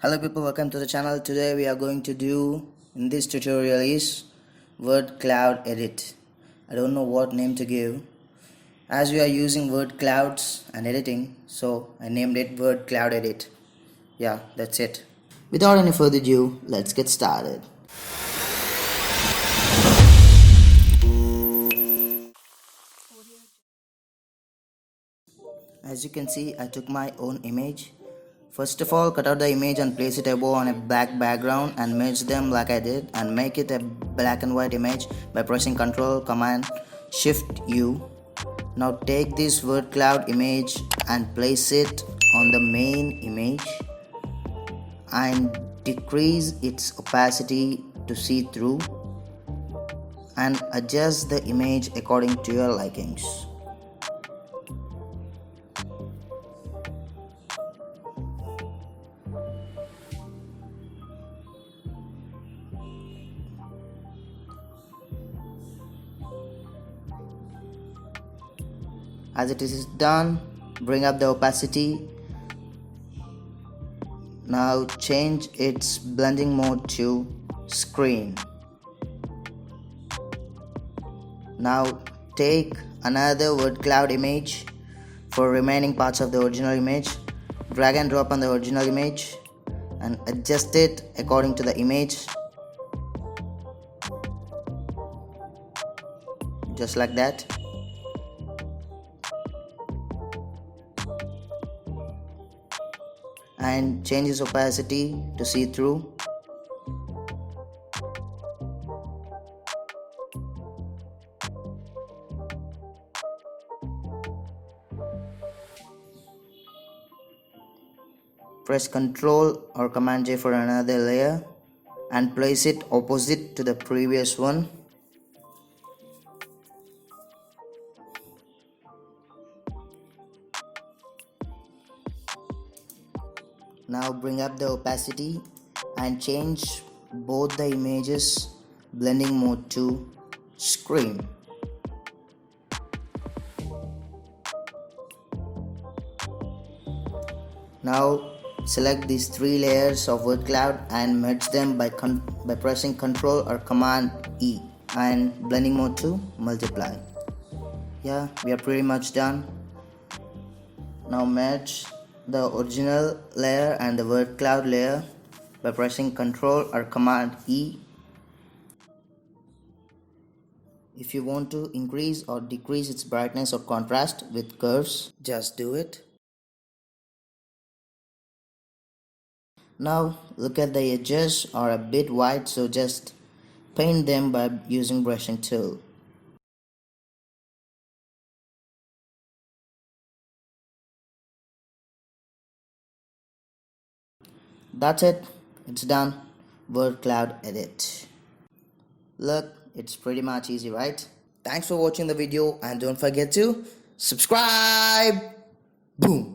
Hello people, welcome to the channel. Today we are going to do in this tutorial is word cloud edit. I don't know what name to give as we are using word clouds and editing, so I named it word cloud edit. Yeah, that's it. Without any further ado, let's get started. As you can see, I took my own image. First of all, cut out the image and place it above on a black background and merge them like I did and make it a black and white image by pressing Ctrl, Command, Shift U. Now take this word cloud image and place it on the main image and decrease its opacity to see through and adjust the image according to your likings. As it is done, bring up the opacity. Now change its blending mode to screen. Now take another word cloud image for remaining parts of the original image. Drag and drop on the original image and adjust it according to the image. Just like that. And change its opacity to see through. Press Ctrl or Command J for another layer and place it opposite to the previous one. Now bring up the opacity and change both the images blending mode to screen. Now select these three layers of word cloud and merge them by pressing Ctrl or Command E and blending mode to multiply. Yeah, we are pretty much done. Now merge the original layer and the word cloud layer by pressing Ctrl or Command E. If you want to increase or decrease its brightness or contrast with curves, just do it. Now look at the edges are a bit white, so just paint them by using brushing tool. That's it, it's done. Word cloud edit. Look, it's pretty much easy, right? Thanks for watching the video and don't forget to subscribe. Boom.